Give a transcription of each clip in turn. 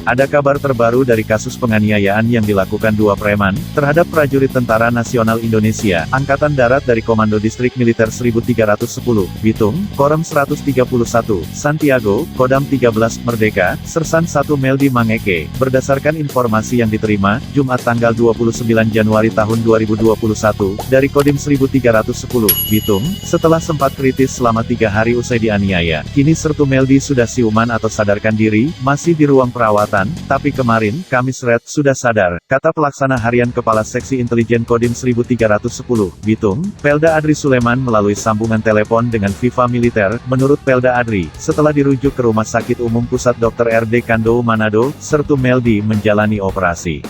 Ada kabar terbaru dari kasus penganiayaan yang dilakukan dua preman terhadap prajurit Tentara Nasional Indonesia, Angkatan Darat dari Komando Distrik Militer 1310, Bitung, Korem 131, Santiago, Kodam 13, Merdeka, Sersan 1 Meldi Mangeke. Berdasarkan informasi yang diterima, Jumat tanggal 29 Januari tahun 2021, dari Kodim 1310, Bitung, setelah sempat kritis selama 3 hari usai dianiaya, kini Sertu Meldi sudah siuman atau sadarkan diri, masih di ruang perawatan. Tapi kemarin, Kamis Red, sudah sadar, kata Pelaksana Harian Kepala Seksi Intelijen Kodim 1310, Bitung, Pelda Adri Suleman melalui sambungan telepon dengan Viva Militer. Menurut Pelda Adri, setelah dirujuk ke Rumah Sakit Umum Pusat Dr. RD Kando Manado, Sertu Meldi menjalani operasi.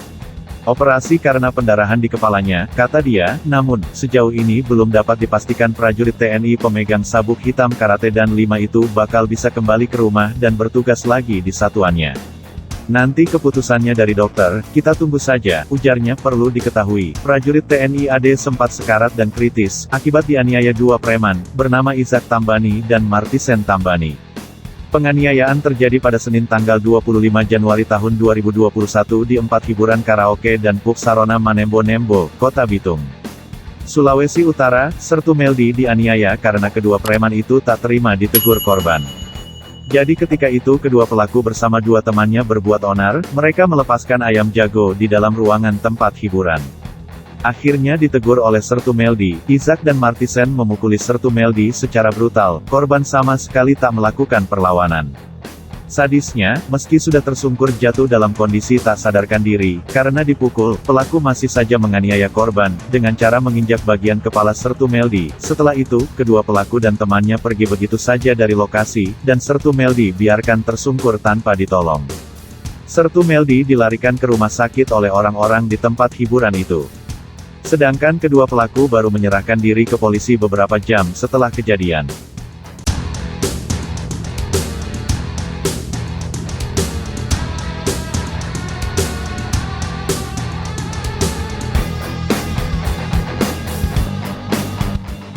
Operasi karena pendarahan di kepalanya, kata dia, namun, sejauh ini belum dapat dipastikan prajurit TNI pemegang sabuk hitam karate dan 5 itu bakal bisa kembali ke rumah dan bertugas lagi di satuannya. Nanti keputusannya dari dokter, kita tunggu saja, ujarnya. Perlu diketahui, prajurit TNI AD sempat sekarat dan kritis, akibat dianiaya dua preman, bernama Izak Tambani dan Martisen Tambani. Penganiayaan terjadi pada Senin tanggal 25 Januari tahun 2021 di 4 hiburan karaoke dan pub Sarona Manembo Nembo, Kota Bitung, Sulawesi Utara. Sertu Meldi dianiaya karena kedua preman itu tak terima ditegur korban. Jadi ketika itu kedua pelaku bersama dua temannya berbuat onar, mereka melepaskan ayam jago di dalam ruangan tempat hiburan. Akhirnya ditegur oleh Sertu Meldi, Izak dan Martisen memukuli Sertu Meldi secara brutal, korban sama sekali tak melakukan perlawanan. Sadisnya, meski sudah tersungkur jatuh dalam kondisi tak sadarkan diri, karena dipukul, pelaku masih saja menganiaya korban, dengan cara menginjak bagian kepala Sertu Meldi. Setelah itu, kedua pelaku dan temannya pergi begitu saja dari lokasi, dan Sertu Meldi biarkan tersungkur tanpa ditolong. Sertu Meldi dilarikan ke rumah sakit oleh orang-orang di tempat hiburan itu. Sedangkan kedua pelaku baru menyerahkan diri ke polisi beberapa jam setelah kejadian.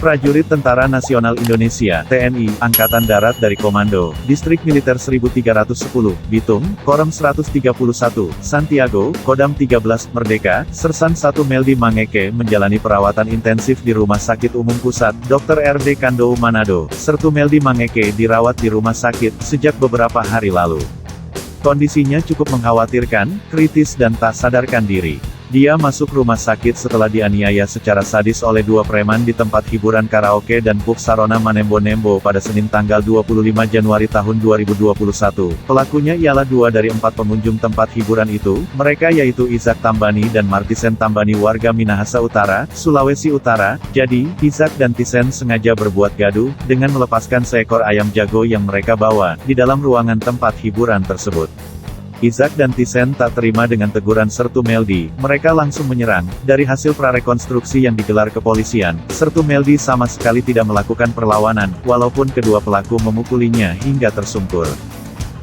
Prajurit Tentara Nasional Indonesia (TNI), Angkatan Darat dari Komando Distrik Militer 1310, Bitung, Korem 131, Santiago, Kodam 13, Merdeka, Sersan 1 Meldi Mangeke menjalani perawatan intensif di Rumah Sakit Umum Pusat Dr. RD Kando Manado. Sertu Meldi Mangeke dirawat di rumah sakit sejak beberapa hari lalu. Kondisinya cukup mengkhawatirkan, kritis dan tak sadarkan diri. Dia masuk rumah sakit setelah dianiaya secara sadis oleh dua preman di tempat hiburan karaoke dan pub Sarona Manembo Nembo pada Senin tanggal 25 Januari tahun 2021. Pelakunya ialah 2 dari 4 pengunjung tempat hiburan itu, mereka yaitu Izak Tambani dan Martisen Tambani warga Minahasa Utara, Sulawesi Utara. Jadi, Izak dan Tisen sengaja berbuat gaduh, dengan melepaskan seekor ayam jago yang mereka bawa, di dalam ruangan tempat hiburan tersebut. Izak dan Tisen tak terima dengan teguran Sertu Meldi, mereka langsung menyerang. Dari hasil prarekonstruksi yang digelar kepolisian, Sertu Meldi sama sekali tidak melakukan perlawanan, walaupun kedua pelaku memukulinya hingga tersungkur.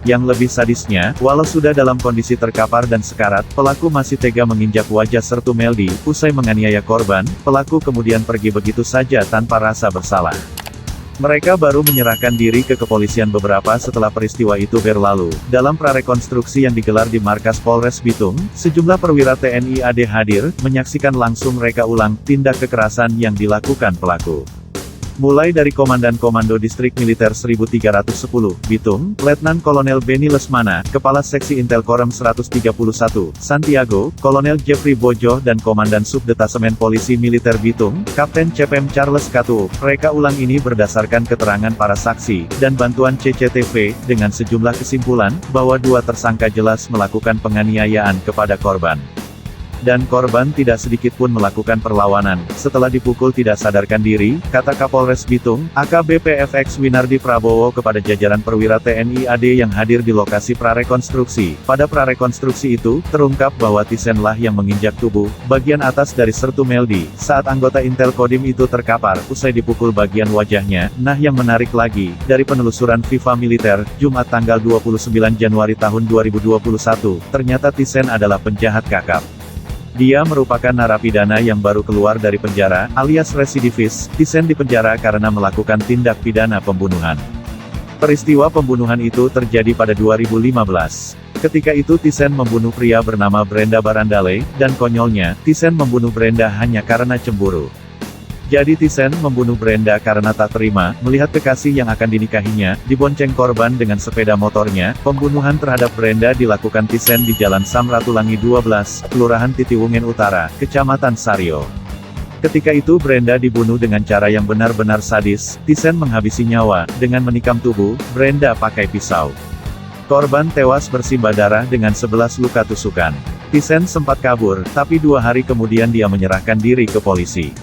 Yang lebih sadisnya, walau sudah dalam kondisi terkapar dan sekarat, pelaku masih tega menginjak wajah Sertu Meldi. Usai menganiaya korban, pelaku kemudian pergi begitu saja tanpa rasa bersalah. Mereka baru menyerahkan diri ke kepolisian beberapa setelah peristiwa itu berlalu. Dalam prarekonstruksi yang digelar di markas Polres Bitung, sejumlah perwira TNI AD hadir, menyaksikan langsung reka ulang tindak kekerasan yang dilakukan pelaku. Mulai dari Komandan Komando Distrik Militer 1310, Bitung, Letnan Kolonel Beni Lesmana, Kepala Seksi Intel Korem 131, Santiago, Kolonel Jeffrey Bojo dan Komandan Subdetasemen Polisi Militer Bitung, Kapten CPM Charles Katu. Reka ulang ini berdasarkan keterangan para saksi, dan bantuan CCTV, dengan sejumlah kesimpulan, bahwa dua tersangka jelas melakukan penganiayaan kepada korban. Dan korban tidak sedikit pun melakukan perlawanan. Setelah dipukul tidak sadarkan diri, kata Kapolres Bitung, AKBP FX Winardi Prabowo kepada jajaran perwira TNI AD yang hadir di lokasi prarekonstruksi. Pada prarekonstruksi itu, terungkap bahwa Tisenlah yang menginjak tubuh bagian atas dari Sertu Meldi, saat anggota Intel Kodim itu terkapar, usai dipukul bagian wajahnya. Nah yang menarik lagi, dari penelusuran Viva Militer, Jumat tanggal 29 Januari tahun 2021, ternyata Tisen adalah penjahat kakap. Dia merupakan narapidana yang baru keluar dari penjara, alias residivis. Tisen dipenjara karena melakukan tindak pidana pembunuhan. Peristiwa pembunuhan itu terjadi pada 2015. Ketika itu Tisen membunuh pria bernama Brenda Barandale, dan konyolnya, Tisen membunuh Brenda hanya karena cemburu. Jadi Tisen membunuh Brenda karena tak terima, melihat kekasih yang akan dinikahinya, dibonceng korban dengan sepeda motornya. Pembunuhan terhadap Brenda dilakukan Tisen di Jalan Samratulangi 12, Kelurahan Titiwungen Utara, Kecamatan Sario. Ketika itu Brenda dibunuh dengan cara yang benar-benar sadis. Tisen menghabisi nyawa, dengan menikam tubuh, Brenda pakai pisau. Korban tewas bersimbah darah dengan 11 luka tusukan. Tisen sempat kabur, tapi 2 hari kemudian dia menyerahkan diri ke polisi.